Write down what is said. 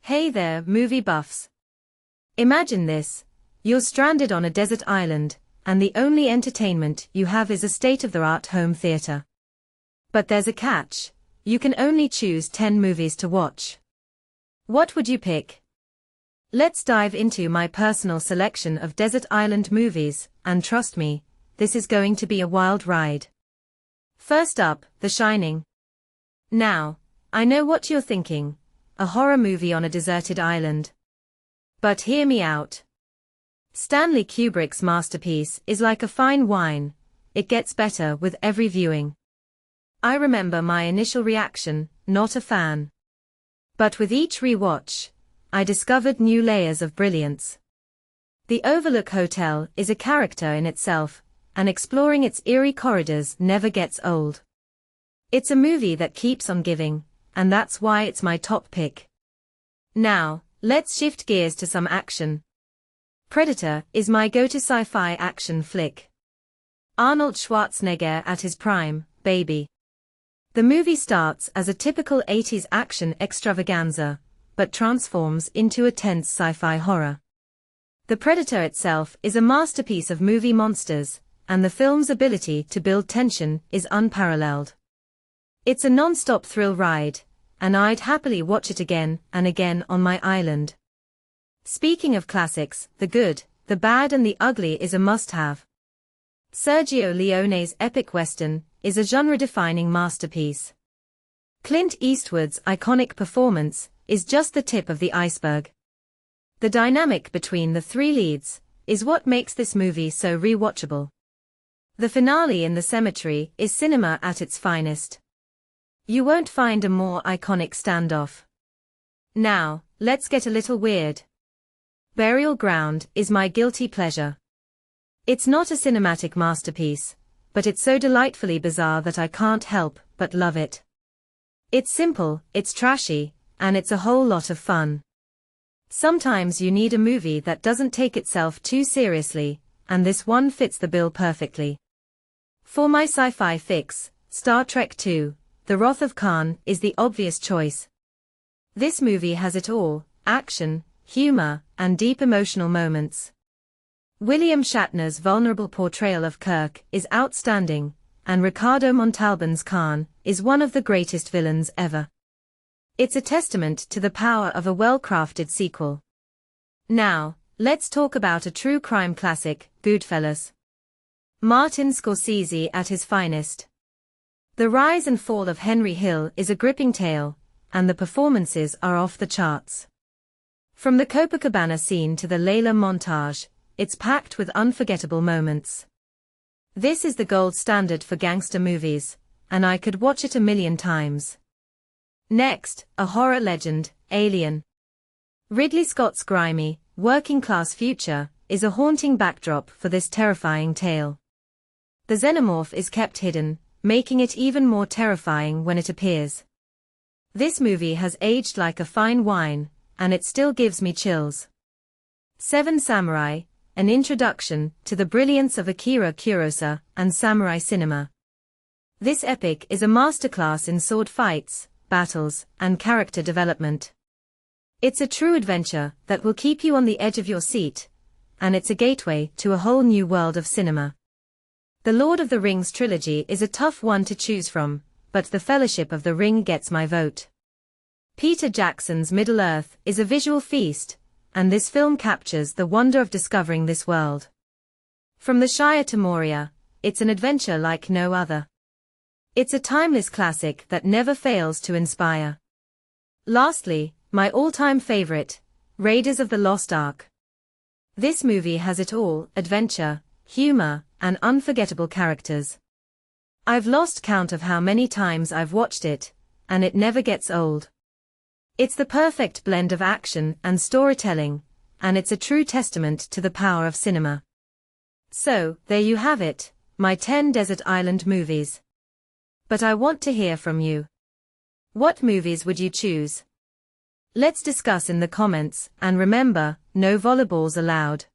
Hey there, movie buffs. Imagine this. You're stranded on a desert island, and the only entertainment you have is a state-of-the-art home theater. But there's a catch. You can only choose 10 movies to watch. What would you pick? Let's dive into my personal selection of desert island movies, and trust me, this is going to be a wild ride. First up, The Shining. Now, I know what you're thinking. A horror movie on a deserted island. But hear me out. Stanley Kubrick's masterpiece is like a fine wine, it gets better with every viewing. I remember my initial reaction, not a fan. But with each rewatch, I discovered new layers of brilliance. The Overlook Hotel is a character in itself, and exploring its eerie corridors never gets old. It's a movie that keeps on giving, and that's why it's my top pick. Now, let's shift gears to some action. Predator is my go-to sci-fi action flick. Arnold Schwarzenegger at his prime, baby. The movie starts as a typical 80s action extravaganza, but transforms into a tense sci-fi horror. The Predator itself is a masterpiece of movie monsters, and the film's ability to build tension is unparalleled. It's a non-stop thrill ride, and I'd happily watch it again and again on my island. Speaking of classics, The Good, the Bad and the Ugly is a must-have. Sergio Leone's epic western is a genre-defining masterpiece. Clint Eastwood's iconic performance is just the tip of the iceberg. The dynamic between the three leads is what makes this movie so rewatchable. The finale in the cemetery is cinema at its finest. You won't find a more iconic standoff. Now, let's get a little weird. Burial Ground is my guilty pleasure. It's not a cinematic masterpiece, but it's so delightfully bizarre that I can't help but love it. It's simple, it's trashy, and it's a whole lot of fun. Sometimes you need a movie that doesn't take itself too seriously, and this one fits the bill perfectly. For my sci-fi fix, Star Trek II. The Wrath of Khan is the obvious choice. This movie has it all, action, humor, and deep emotional moments. William Shatner's vulnerable portrayal of Kirk is outstanding, and Ricardo Montalban's Khan is one of the greatest villains ever. It's a testament to the power of a well-crafted sequel. Now, let's talk about a true crime classic, Goodfellas. Martin Scorsese at his finest. The rise and fall of Henry Hill is a gripping tale, and the performances are off the charts. From the Copacabana scene to the Layla montage, it's packed with unforgettable moments. This is the gold standard for gangster movies, and I could watch it a million times. Next, a horror legend, Alien. Ridley Scott's grimy, working-class future is a haunting backdrop for this terrifying tale. The xenomorph is kept hidden, making it even more terrifying when it appears. This movie has aged like a fine wine, and it still gives me chills. Seven Samurai, an introduction to the brilliance of Akira Kurosawa and samurai cinema. This epic is a masterclass in sword fights, battles, and character development. It's a true adventure that will keep you on the edge of your seat, and it's a gateway to a whole new world of cinema. The Lord of the Rings trilogy is a tough one to choose from, but The Fellowship of the Ring gets my vote. Peter Jackson's Middle-earth is a visual feast, and this film captures the wonder of discovering this world. From the Shire to Moria, it's an adventure like no other. It's a timeless classic that never fails to inspire. Lastly, my all-time favorite, Raiders of the Lost Ark. This movie has it all, adventure, humor, and unforgettable characters. I've lost count of how many times I've watched it, and it never gets old. It's the perfect blend of action and storytelling, and it's a true testament to the power of cinema. So, there you have it, my 10 desert island movies. But I want to hear from you. What movies would you choose? Let's discuss in the comments, and remember, no volleyballs allowed.